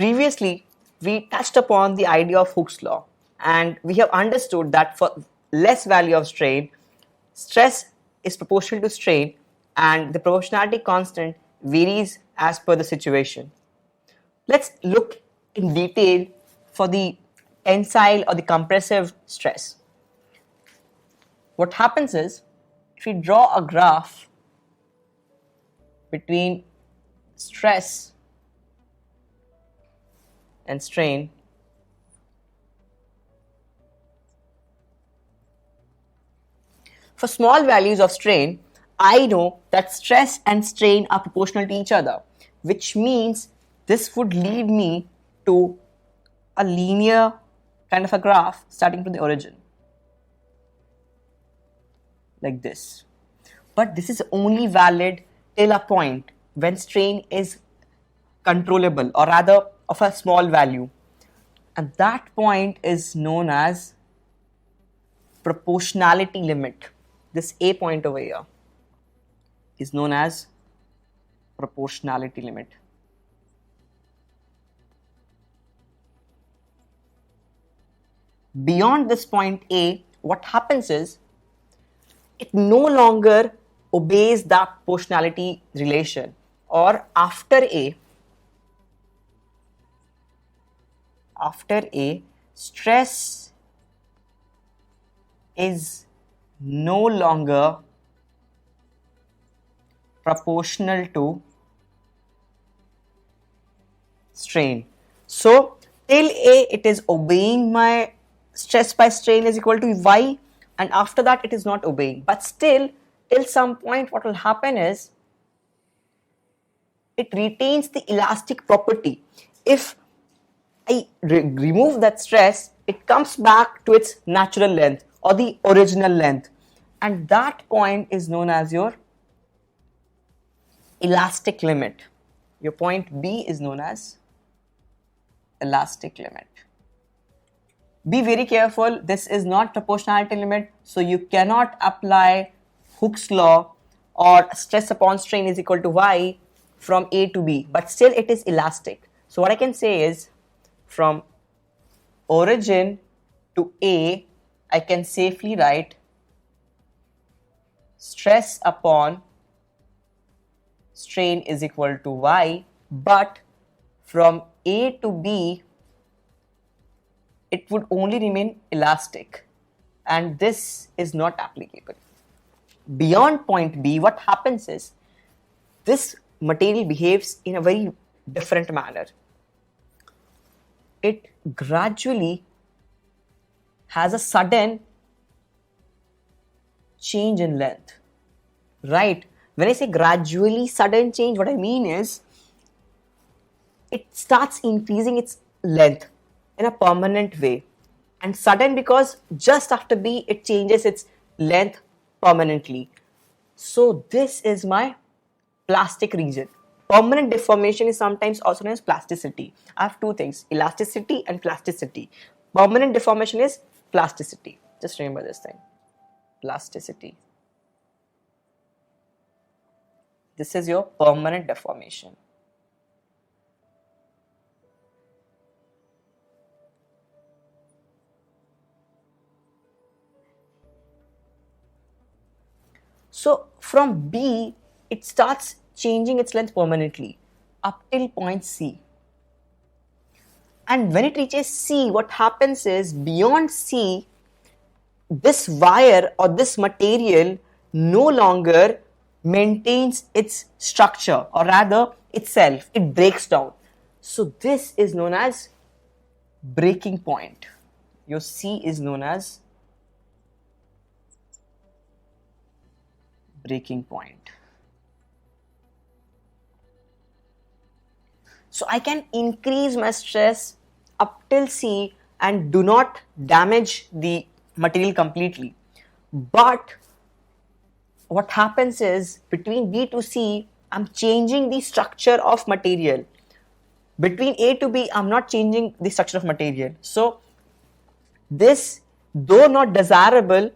Previously, we touched upon the idea of Hooke's law, and we have understood that for less value of strain, stress is proportional to strain, and the proportionality constant varies as per the situation. Let's look in detail for the tensile or the compressive stress. What happens is, if we draw a graph between stress and strain, for small values of strain, I know that stress and strain are proportional to each other, which means this would lead me to a linear kind of a graph starting from the origin, like this. But this is only valid till a point when strain is controllable, or rather of a small value, and that point is known as proportionality limit. This A point over here is known as proportionality limit. Beyond this point A, what happens is it no longer obeys the proportionality relation, or after A, stress is no longer proportional to strain. So till A, it is obeying my stress by strain is equal to Y, and after that it is not obeying. But still, till some point, what will happen is it retains the elastic property. If I remove that stress, it comes back to its natural length or the original length, and that point is known as your elastic limit. Your point B is known as elastic limit. Be very careful, this is not proportionality limit, so you cannot apply Hooke's law or stress upon strain is equal to Y from A to B, but still it is elastic. So what I can say is, from origin to A, I can safely write stress upon strain is equal to Y, but from A to B, it would only remain elastic, and this is not applicable. Beyond point B, what happens is this material behaves in a very different manner. It gradually has a sudden change in length, right? When I say gradually sudden change, what I mean is it starts increasing its length in a permanent way, and sudden because just after B it changes its length permanently. So this is my plastic region. Permanent deformation is sometimes also known as plasticity. I have two things, elasticity and plasticity. Permanent deformation is plasticity. Just remember this thing, plasticity. This is your permanent deformation. So from B, it starts changing its length permanently up till point C. And when it reaches C, what happens is, beyond C, this wire or this material no longer maintains its structure, or rather itself, it breaks down. So this is known as breaking point. Your C is known as breaking point. So I can increase my stress up till C and do not damage the material completely. But what happens is, between B to C, I'm changing the structure of material. Between A to B, I'm not changing the structure of material. So this, though not desirable,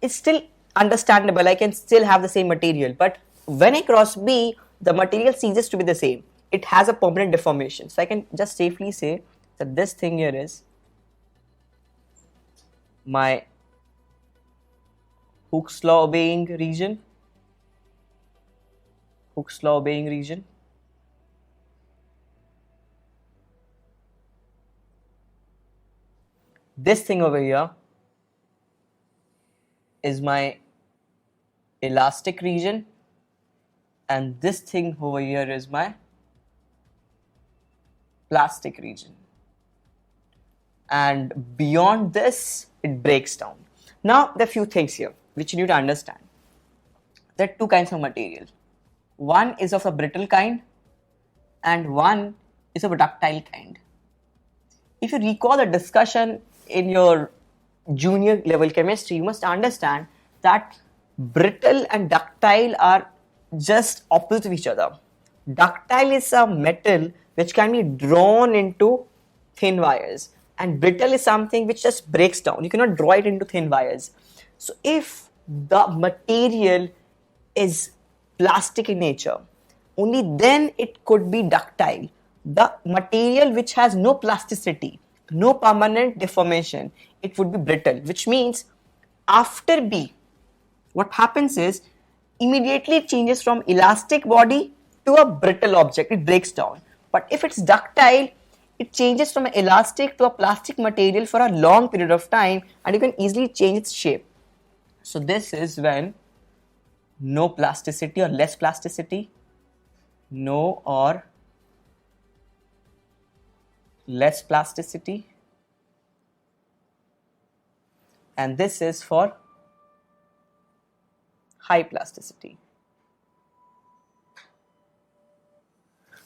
is still understandable. I can still have the same material. But when I cross B, the material ceases to be the same. it has a permanent deformation. So I can just safely say that this thing here is my Hooke's law obeying region. Hooke's law obeying region. This thing over here is my elastic region, and this thing over here is my plastic region. And beyond this, it breaks down. Now, there are few things here which you need to understand. There are two kinds of material. One is of a brittle kind and one is of a ductile kind. If you recall the discussion in your junior level chemistry, you must understand that brittle and ductile are just opposite of each other. Ductile is a metal which can be drawn into thin wires, and brittle is something which just breaks down. You cannot draw it into thin wires. So if the material is plastic in nature, only then it could be ductile. The material which has no plasticity, no permanent deformation, it would be brittle, which means after B, what happens is immediately it changes from elastic body to a brittle object. It breaks down. But if it's ductile, it changes from an elastic to a plastic material for a long period of time, and you can easily change its shape. So this is when no plasticity or less plasticity, no or less plasticity, and this is for high plasticity.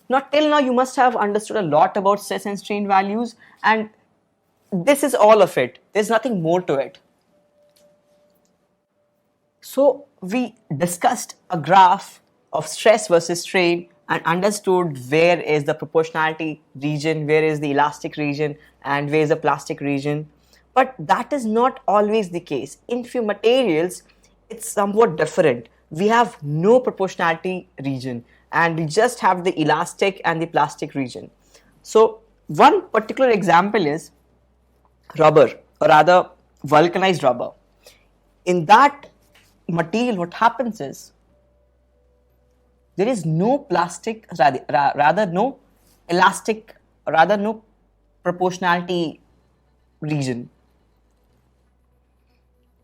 Now, till now you must have understood a lot about stress and strain values, and this is all of it. There's nothing more to it. So we discussed a graph of stress versus strain and understood where is the proportionality region, where is the elastic region, and where is the plastic region. But that is not always the case. In few materials, it's somewhat different. We have no proportionality region, and we just have the elastic and the plastic region. So one particular example is rubber, or rather vulcanized rubber. In that material, what happens is there is no plastic, rather no elastic, rather no proportionality region.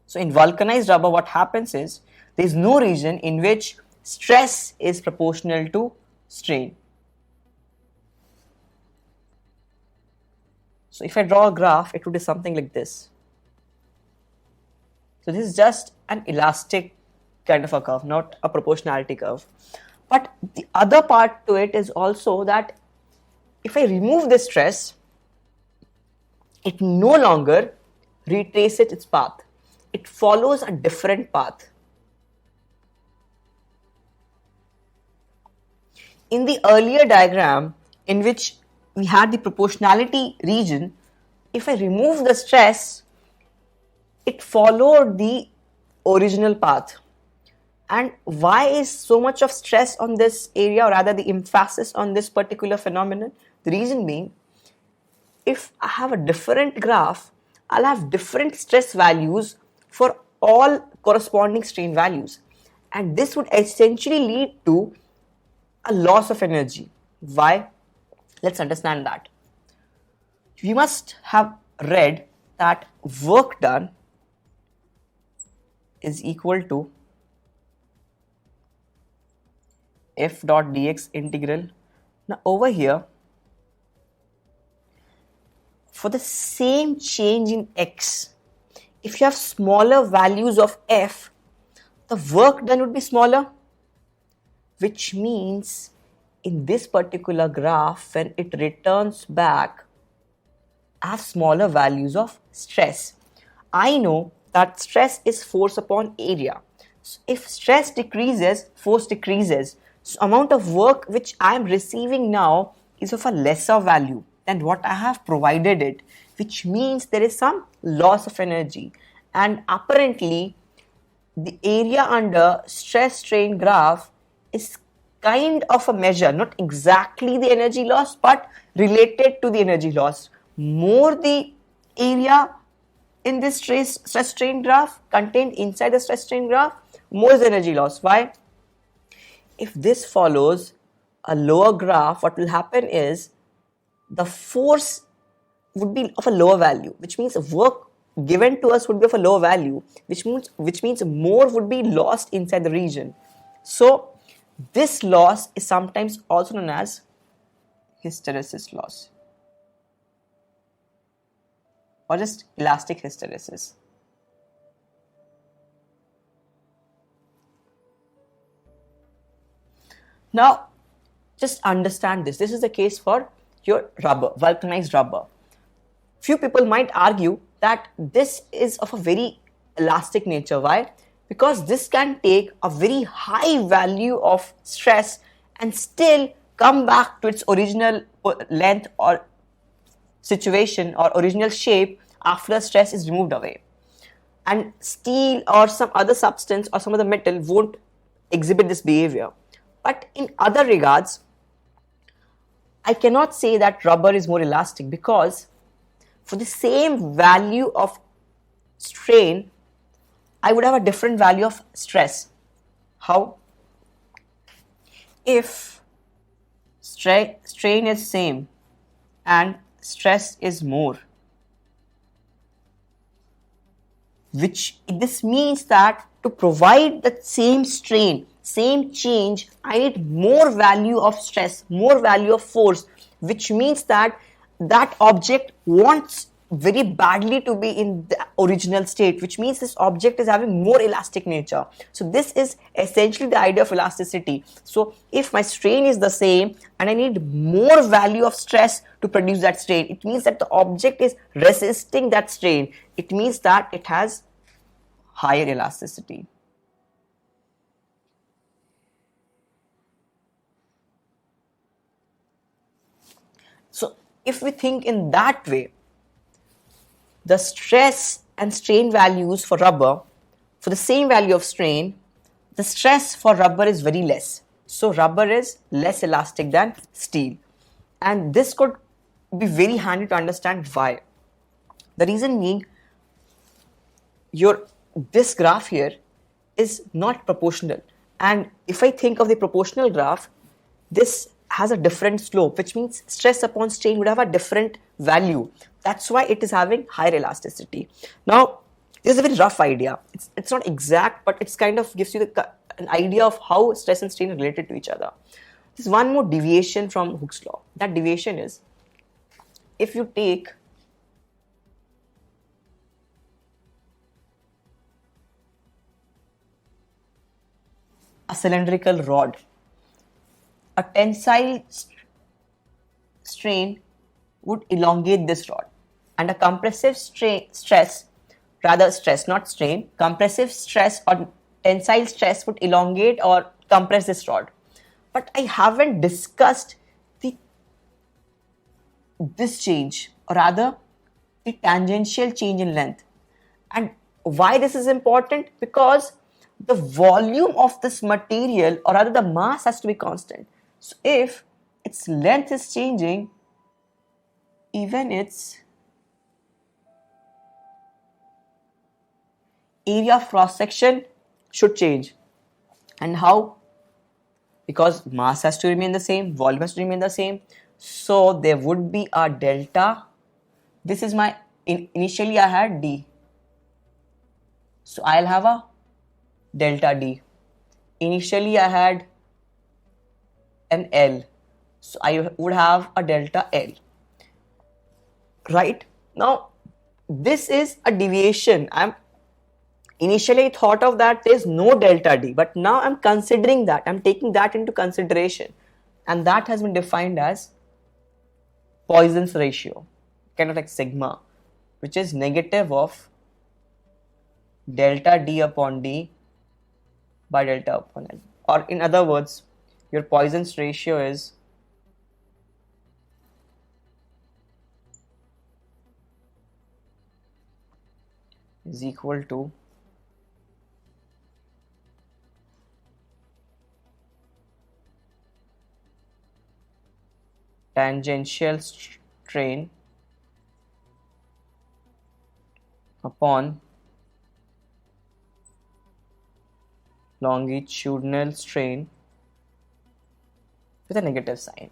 So in vulcanized rubber, what happens is there is no region in which stress is proportional to strain. So if I draw a graph, it would be something like this. So this is just an elastic kind of a curve, not a proportionality curve. But the other part to it is also that if I remove this stress, it no longer retraces its path. It follows a different path. In the earlier diagram, in which we had the proportionality region, if I remove the stress, it followed the original path. And why is so much of stress on this area, or rather the emphasis on this particular phenomenon? The reason being, if I have a different graph, I'll have different stress values for all corresponding strain values. And this would essentially lead to a loss of energy. Why? Let's understand that. You must have read that work done is equal to f dot dx integral. Now over here, for the same change in x, if you have smaller values of f, the work done would be smaller, which means in this particular graph, when it returns back, I have smaller values of stress. I know that stress is force upon area. So if stress decreases, force decreases. So amount of work which I am receiving now is of a lesser value than what I have provided it, which means there is some loss of energy. And apparently, the area under stress strain graph is kind of a measure, not exactly the energy loss, but related to the energy loss. More the area in this stress strain graph contained inside the stress strain graph, more is the energy loss. Why? If this follows a lower graph, what will happen is the force would be of a lower value, which means work given to us would be of a lower value, which means more would be lost inside the region. So this loss is sometimes also known as hysteresis loss or just elastic hysteresis. Now, just understand this. This is the case for your rubber, vulcanized rubber. Few people might argue that this is of a very elastic nature. Why? Because this can take a very high value of stress and still come back to its original length or situation or original shape after the stress is removed away. And steel or some other substance or some other metal won't exhibit this behavior. But in other regards, I cannot say that rubber is more elastic, because for the same value of strain, I would have a different value of stress. How? If strain is same and stress is more, which this means that to provide the same strain, same change, I need more value of stress, more value of force, which means that that object wants very badly to be in the original state, which means this object is having more elastic nature. So this is essentially the idea of elasticity. So if my strain is the same and I need more value of stress to produce that strain, it means that the object is resisting that strain. It means that it has higher elasticity. So if we think in that way, the stress and strain values for rubber, for the same value of strain, the stress for rubber is very less. So rubber is less elastic than steel. And this could be very handy to understand why. The reason being, this graph here is not proportional. And if I think of the proportional graph, this has a different slope, which means stress upon strain would have a different value. That's why it is having higher elasticity. Now, this is a very rough idea. It's not exact, but it's kind of gives you an idea of how stress and strain are related to each other. There's one more deviation from Hooke's law. That deviation is, if you take a cylindrical rod, a tensile strain would elongate this rod, and a compressive stress, not strain, compressive stress or tensile stress would elongate or compress this rod. But I haven't discussed this change, or rather the tangential change in length. And why this is important? Because the volume of this material, or rather the mass, has to be constant. So if its length is changing, even its area of cross section should change. And how? Because mass has to remain the same, volume has to remain the same. So there would be a delta. This is my, initially I had D. So I'll have a delta D. Initially I had an L. So I would have a delta L. Right? Now, this is a deviation. Initially thought of that there's no delta D, but now I'm considering that. I'm taking that into consideration. And that has been defined as Poisson's ratio, kind of like sigma, which is negative of delta D upon D by delta upon L. Or in other words, your Poisson's ratio is equal to tangential strain upon longitudinal strain with a negative sign.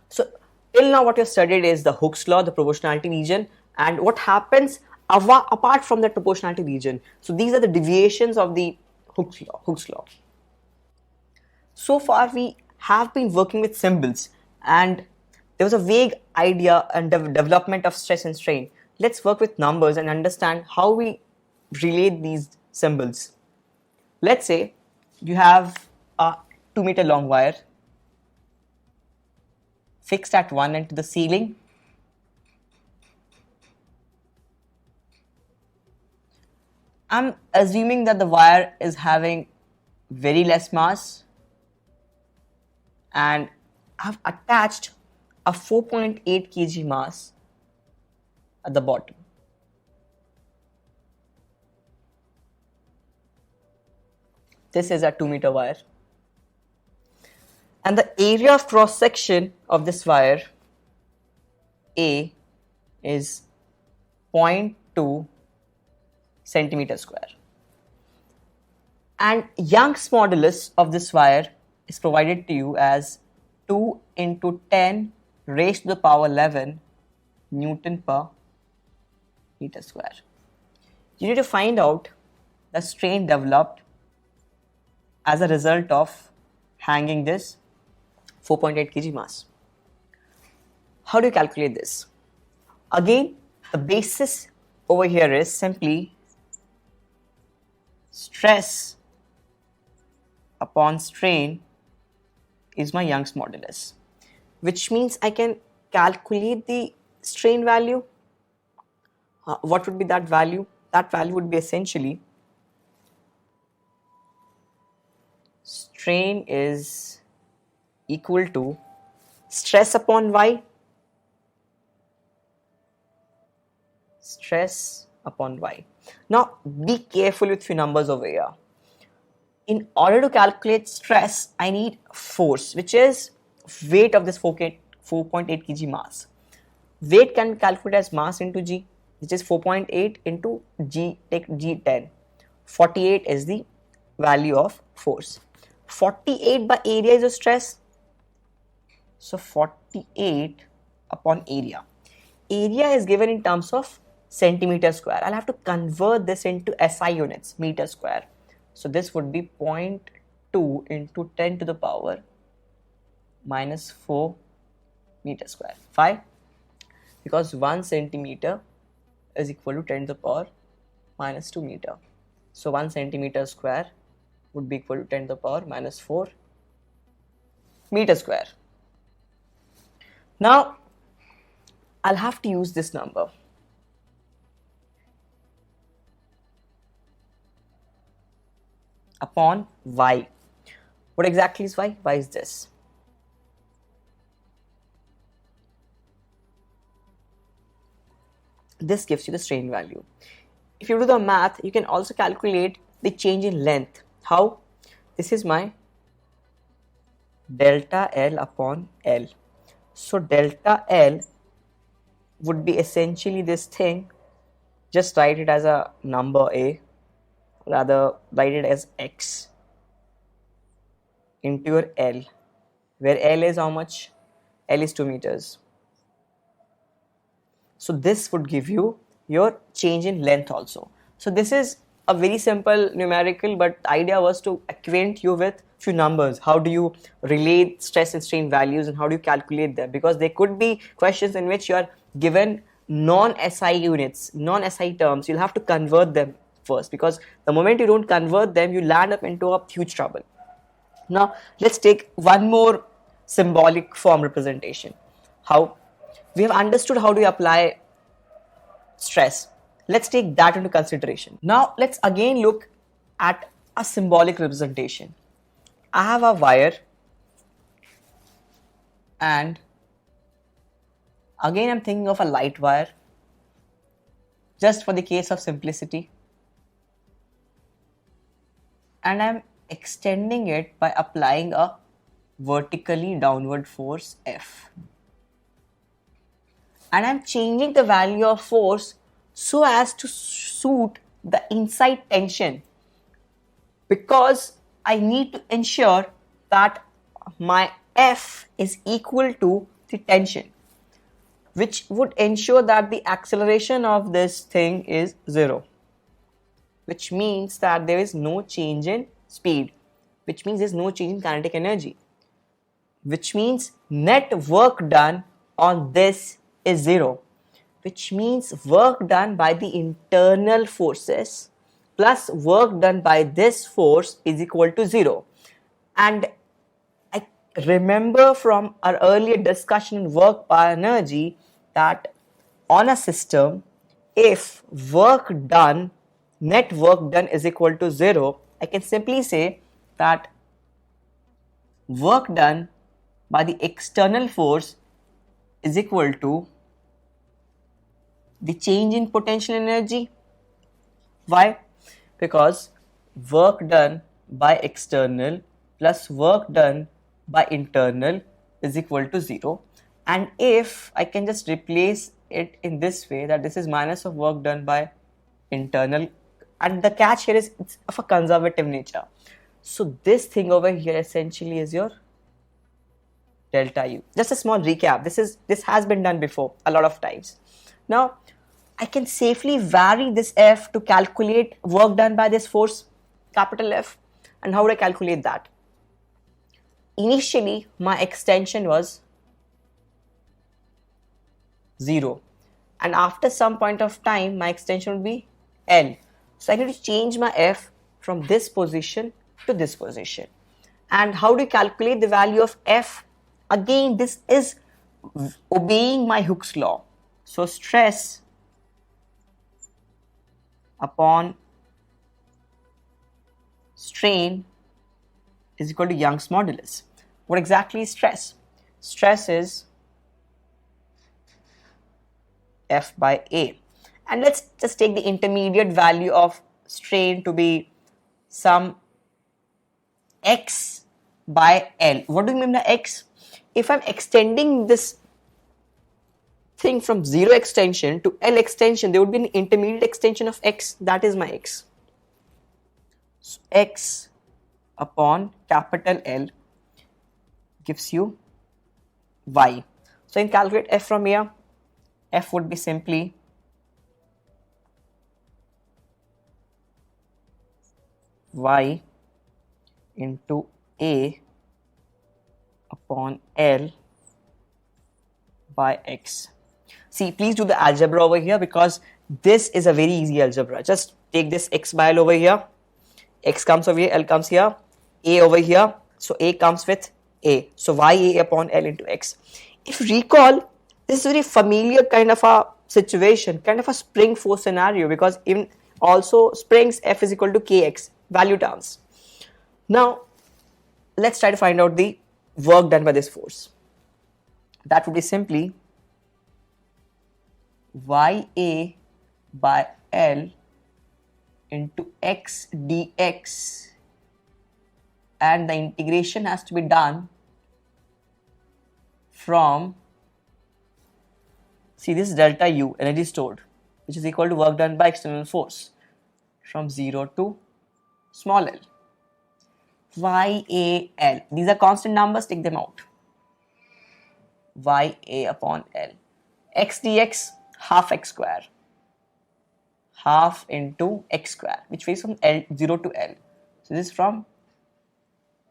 So till now what you have studied is the Hooke's law, the proportionality region, and what happens apart from that proportionality region. So these are the deviations of the Hooke's law. So far we have been working with symbols, and there was a vague idea and development of stress and strain. Let's work with numbers and understand how we relate these symbols. Let's say you have a 2-meter long wire fixed at one end to the ceiling. I'm assuming that the wire is having very less mass, and I've attached a 4.8 kg mass at the bottom. This is a 2-meter wire, and the area of cross section of this wire A is 0.2 centimeter square, and Young's modulus of this wire is provided to you as 2 into 10 raised to the power 11 Newton per meter square. You need to find out the strain developed as a result of hanging this 4.8 kg mass. How do you calculate this? Again, the basis over here is simply stress upon strain is my Young's modulus, which means I can calculate the strain value. What would be that value? That value would be essentially strain is equal to stress upon y, stress upon y. Now be careful with few numbers over here. In order to calculate stress, I need force, which is weight of this 4.8 kg mass. Weight can calculate as mass into g, which is 4.8 into g, take g10. 48 is the value of force. 48 by area is the stress. So 48 upon area. Area is given in terms of centimeter square. I'll have to convert this into SI units, meter square. So this would be 0.2 into 10 to the power minus 4 meter square. Why? Because 1 centimeter is equal to 10 to the power minus 2 meter. So 1 centimeter square would be equal to 10 to the power minus 4 meter square. Now I'll have to use this number. Upon y. What exactly is y? Y is this. This gives you the strain value. If you do the math, you can also calculate the change in length. How? This is my delta L upon L. So delta L would be essentially this thing. Just write it as a number A. Rather, write it as x into your L, where L is how much? L is 2 meters. So this would give you your change in length also. So this is a very simple numerical, but the idea was to acquaint you with few numbers. How do you relate stress and strain values, and how do you calculate them? Because there could be questions in which you are given non-SI units, non-SI terms. You'll have to convert them first, because the moment you don't convert them, you land up into a huge trouble. Now let's take one more symbolic form representation. How? We have understood how do you apply stress. Let's take that into consideration. Now let's again look at a symbolic representation. I have a wire, and again I'm thinking of a light wire, just for the case of simplicity, and I'm extending it by applying a vertically downward force F. And I'm changing the value of force so as to suit the inside tension, because I need to ensure that my F is equal to the tension, which would ensure that the acceleration of this thing is 0, which means that there is no change in speed, which means there is no change in kinetic energy, which means net work done on this is 0, which means work done by the internal forces plus work done by this force is equal to 0. And I remember from our earlier discussion in work by energy that on a system, if net work done is equal to 0, I can simply say that work done by the external force is equal to the change in potential energy. Why? Because work done by external plus work done by internal is equal to 0. And if I can just replace it in this way, that this is minus of work done by internal, and the catch here is it's of a conservative nature. So this thing over here essentially is your delta U. Just a small recap. This has been done before a lot of times. Now I can safely vary this F to calculate work done by this force, capital F. And how would I calculate that? Initially, my extension was 0. And after some point of time, my extension would be L. So I need to change my F from this position to this position. And how do you calculate the value of F? Again, this is obeying my Hooke's law. So stress upon strain is equal to Young's modulus. What exactly is stress? Stress is F by A. And let's just take the intermediate value of strain to be some X by L. What do you mean by X? If I'm extending this thing from 0 extension to L extension, there would be an intermediate extension of X. That is my X. So X upon capital L gives you Y. So in calculate F from here, F would be simply Y into A upon L by X. See, please do the algebra over here, because this is a very easy algebra. Just take this X by L over here. X comes over here, L comes here, A over here. So A comes with A. So YA upon L into X. If you recall, this is a very familiar kind of a situation, kind of a spring force scenario, because even also springs F is equal to Kx, value terms. Now, let's try to find out the work done by this force. That would be simply YA by L into X dx, and the integration has to be done from, see, this is delta U, energy stored, which is equal to work done by external force, from 0 to small l. YAL, these are constant numbers, take them out. YA upon L. X dx, half x square, half into x square, which varies from L 0 to L. So this is from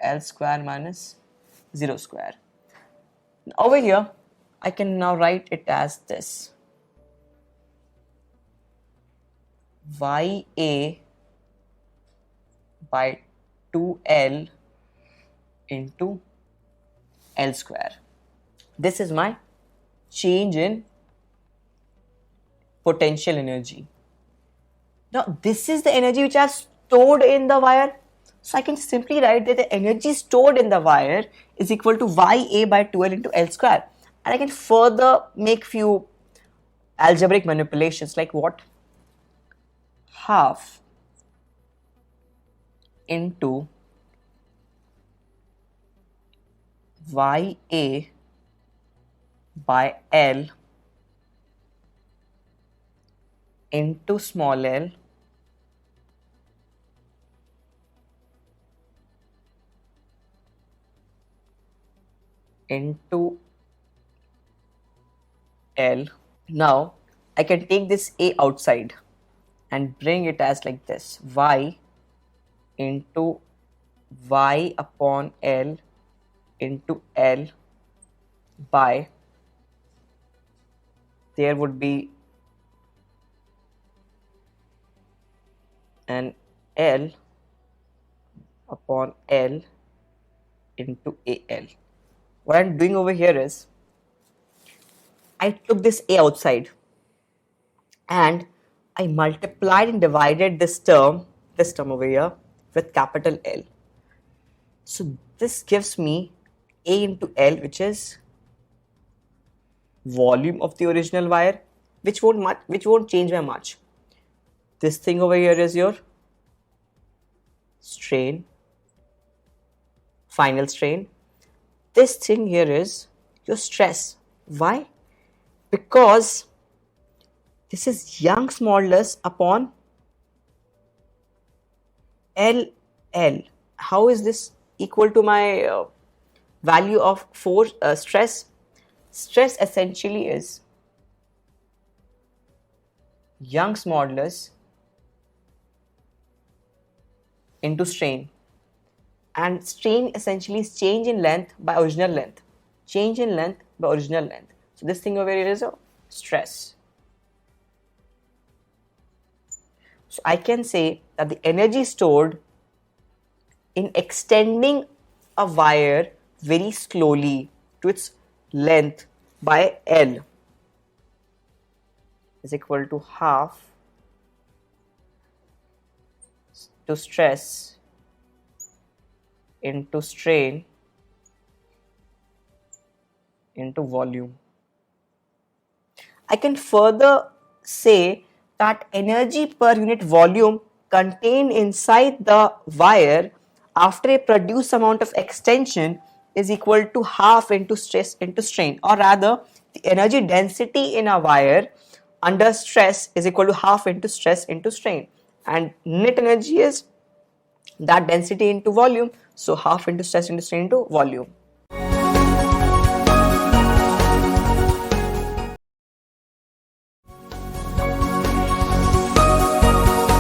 L square minus 0 square. Over here, I can now write it as this. YA by 2L into L square. This is my change in potential energy. Now, this is the energy which I have stored in the wire. So I can simply write that the energy stored in the wire is equal to YA by 2L into L square. And I can further make few algebraic manipulations, like what? Half into YA by L into small l into L. Now I can take this A outside and bring it as like this, Y into Y upon L into L by, there would be an L upon L into AL. What I'm doing over here is I took this A outside and I multiplied and divided this term over here with capital L. So this gives me A into L, which is volume of the original wire, which won't change by much. This thing over here is your strain, final strain. This thing here is your stress. Why? Because this is Young's modulus upon LL. How is this equal to my value of force, stress? Stress essentially is Young's modulus into strain, and strain essentially is change in length by original length. Change in length by original length. So this thing over here is a stress. So I can say that the energy stored in extending a wire very slowly to its length by L is equal to half to stress into strain into volume. I can further say that energy per unit volume contained inside the wire after a produced amount of extension is equal to half into stress into strain, or rather the energy density in a wire under stress is equal to half into stress into strain, and net energy is that density into volume, so half into stress into strain into volume.